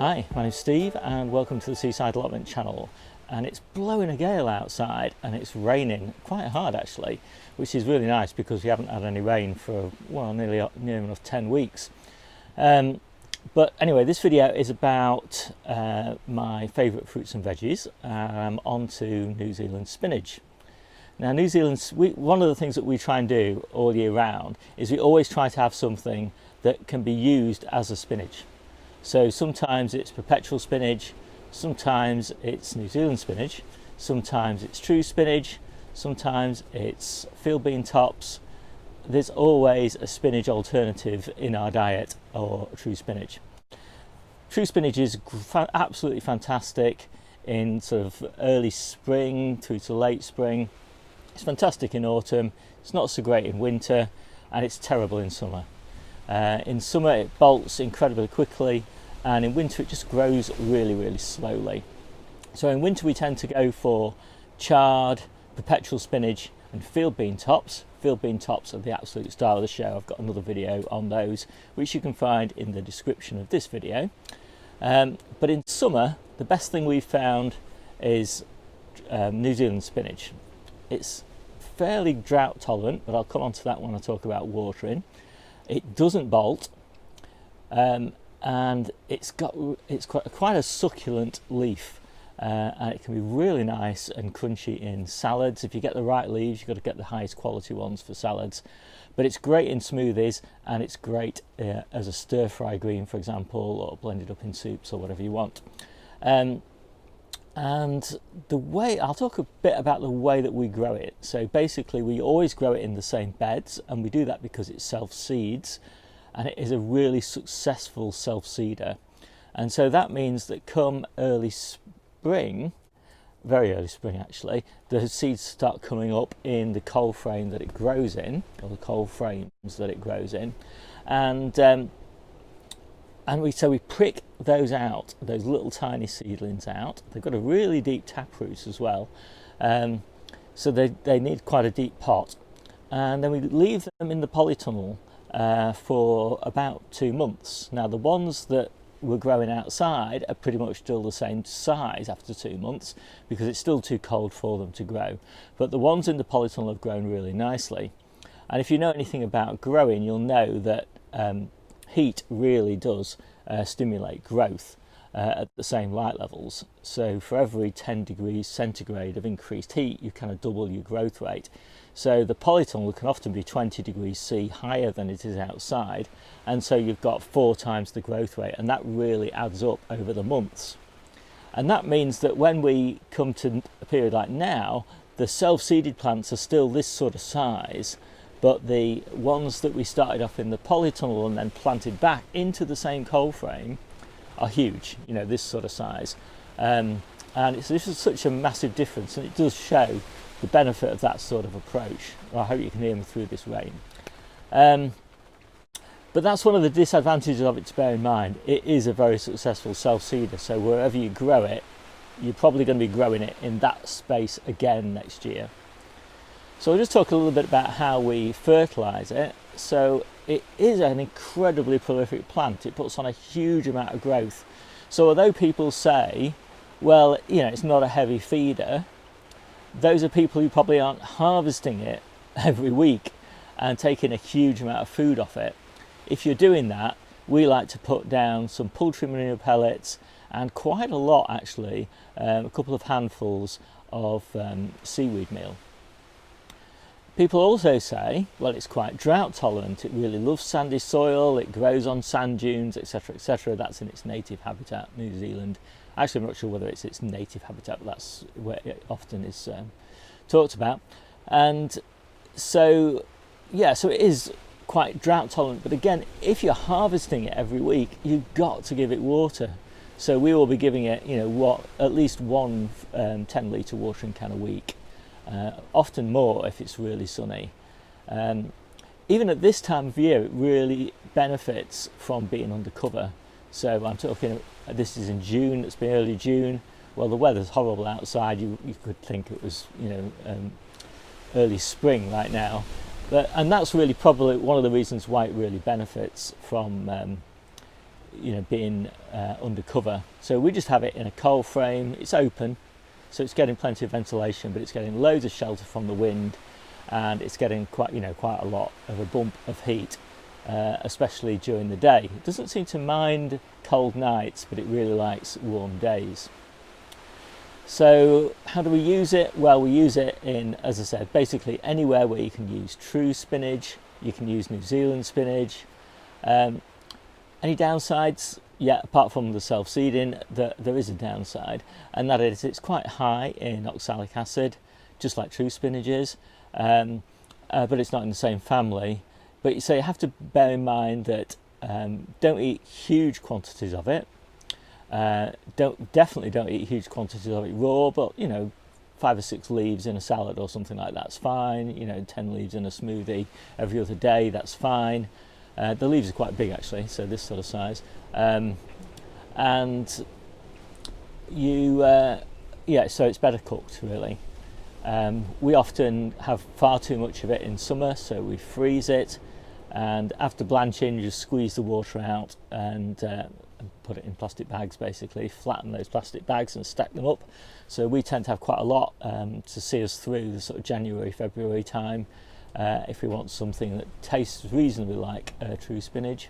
Hi, my name's Steve and welcome to the Seaside Allotment channel. And it's blowing a gale outside and it's raining quite hard actually, which is really nice because we haven't had any rain for, well, near enough 10 weeks. But anyway, this video is about my favourite fruits and veggies. Onto New Zealand spinach. Now, one of the things that we try and do all year round is we always try to have something that can be used as a spinach. So sometimes it's perpetual spinach, sometimes it's New Zealand spinach, sometimes it's true spinach, sometimes it's field bean tops. There's always a spinach alternative in our diet, or true spinach. True spinach is absolutely fantastic in sort of early spring through to late spring. It's fantastic in autumn, it's not so great in winter, and it's terrible in summer. In summer it bolts incredibly quickly, and in winter it just grows really slowly. So in winter we tend to go for chard, perpetual spinach and field bean tops. Field bean tops are the absolute star of the show. I've got another video on those which you can find in the description of this video. But in summer the best thing we've found is New Zealand spinach. It's fairly drought tolerant, but I'll come on to that when I talk about watering. It doesn't bolt, and it's quite a succulent leaf, and it can be really nice and crunchy in salads. If you get the right leaves, you've got to get the highest quality ones for salads. But it's great in smoothies, and it's great as a stir-fry green, for example, or blended up in soups or whatever you want. And the way, I'll talk a bit about the way that we grow it. So basically we always grow it in the same beds, and we do that because it self-seeds, and it is a really successful self-seeder. And so that means that come early spring, very early spring actually, the seeds start coming up in the cold frame that it grows in, or the cold frames that it grows in, and we prick those out, those little tiny seedlings out. They've got a really deep taproot as well, so they need quite a deep pot. And then we leave them in the polytunnel for about 2 months. Now the ones that were growing outside are pretty much still the same size after 2 months because it's still too cold for them to grow. But the ones in the polytunnel have grown really nicely. And if you know anything about growing, you'll know that heat really does stimulate growth at the same light levels. So for every 10 degrees centigrade of increased heat, you kind of double your growth rate. So the polytunnel can often be 20 degrees C higher than it is outside, and so you've got 4 times the growth rate, and that really adds up over the months. And that means that when we come to a period like now, the self-seeded plants are still this sort of size, but the ones that we started off in the polytunnel and then planted back into the same cold frame are huge, you know, this sort of size. And this is such a massive difference, and it does show the benefit of that sort of approach. I hope you can hear me through this rain. But that's one of the disadvantages of it to bear in mind. It is a very successful self-seeder, so wherever you grow it, you're probably going to be growing it in that space again next year. So I'll just talk a little bit about how we fertilise it. So it is an incredibly prolific plant. It puts on a huge amount of growth. So although people say, well, you know, it's not a heavy feeder, those are people who probably aren't harvesting it every week and taking a huge amount of food off it. If you're doing that, we like to put down some poultry manure pellets and quite a lot actually, a couple of handfuls of seaweed meal. People also say, well, it's quite drought tolerant, it really loves sandy soil, it grows on sand dunes, etc, etc. That's in its native habitat, New Zealand. Actually, I'm not sure whether it's its native habitat, but that's where it often is talked about. And so, yeah, so it is quite drought tolerant, but again, if you're harvesting it every week, you've got to give it water. So we will be giving it, you know, at least one 10-litre watering can a week. Often more if it's really sunny. Even at this time of year, it really benefits from being under cover. So I'm talking, this is in June, it's been early June. Well, the weather's horrible outside. You could think it was, you know, early spring right now. And that's really probably one of the reasons why it really benefits from being under cover. So we just have it in a coal frame. It's open, so it's getting plenty of ventilation, but it's getting loads of shelter from the wind, and it's getting quite a lot of a bump of heat, especially during the day. It doesn't seem to mind cold nights, but it really likes warm days. So how do we use it? Well, we use it in, as I said, basically anywhere where you can use true spinach. You can use New Zealand spinach. Any downsides? Yeah, apart from the self-seeding, there is a downside, and that is it's quite high in oxalic acid, just like true spinach is, but it's not in the same family. But so you have to bear in mind that don't eat huge quantities of it. Definitely don't eat huge quantities of it raw, but 5 or 6 leaves in a salad or something like that's fine. 10 leaves in a smoothie every other day, that's fine. The leaves are quite big actually, so this sort of size. And so it's better cooked really. We often have far too much of it in summer, so we freeze it, and after blanching you just squeeze the water out and put it in plastic bags, basically flatten those plastic bags and stack them up. So we tend to have quite a lot to see us through the sort of January, February time, if we want something that tastes reasonably like true spinach.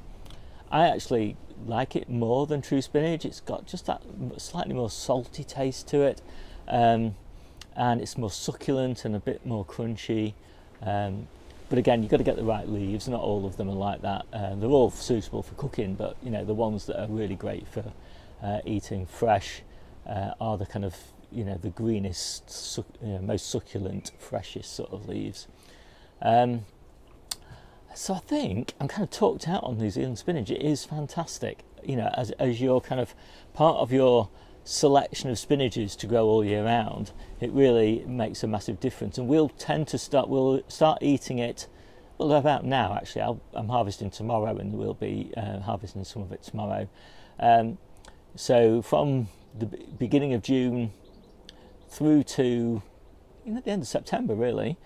I actually like it more than true spinach. It's got just that slightly more salty taste to it, and it's more succulent and a bit more crunchy. But again, you've got to get the right leaves. Not all of them are like that. They're all suitable for cooking, but the ones that are really great for eating fresh are the kind of the greenest, most succulent, freshest sort of leaves. So I think I'm kind of talked out on New Zealand spinach. It is fantastic, as your kind of part of your selection of spinaches to grow all year round. It really makes a massive difference, and we'll start eating it. Well, about now actually. I'm harvesting tomorrow, and we'll be harvesting some of it tomorrow. So from the beginning of June through to the end of September, really,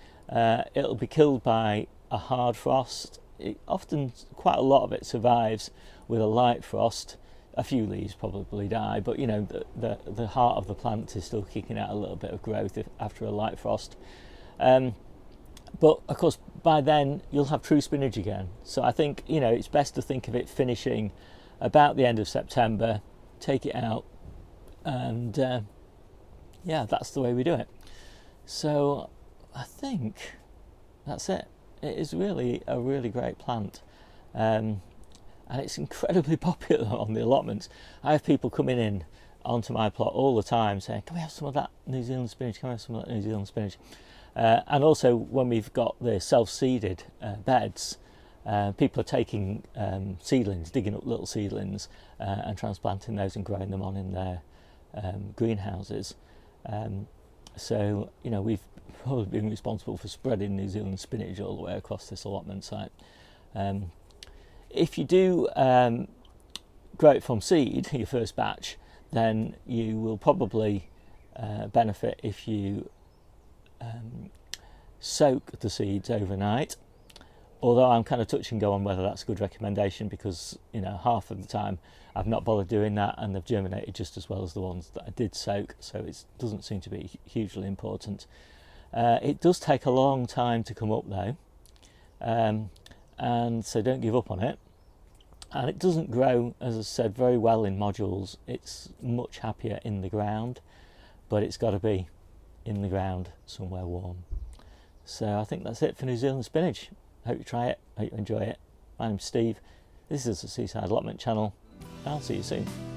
it'll be killed by a hard frost. Often quite a lot of it survives with a light frost. A few leaves probably die, but the heart of the plant is still kicking out a little bit of growth after a light frost. But of course by then you'll have true spinach again. So I think it's best to think of it finishing about the end of September, take it out, and that's the way we do it. So I think that's it. It is really a really great plant, and it's incredibly popular on the allotments. I have people coming in onto my plot all the time saying, can we have some of that New Zealand spinach, can we have some of that New Zealand spinach? And also when we've got the self-seeded beds, people are taking seedlings, digging up little seedlings and transplanting those and growing them on in their greenhouses. So we've probably been responsible for spreading New Zealand spinach all the way across this allotment site. If you do grow it from seed, your first batch, then you will probably benefit if you soak the seeds overnight. Although I'm kind of touch and go on whether that's a good recommendation, because half of the time I've not bothered doing that and they've germinated just as well as the ones that I did soak, so it doesn't seem to be hugely important. It does take a long time to come up though, and so don't give up on it. And it doesn't grow, as I said, very well in modules. It's much happier in the ground, but it's got to be in the ground somewhere warm. So I think that's it for New Zealand spinach. Hope you try it, hope you enjoy it. My name's Steve, this is the Seaside Allotment channel. I'll see you soon.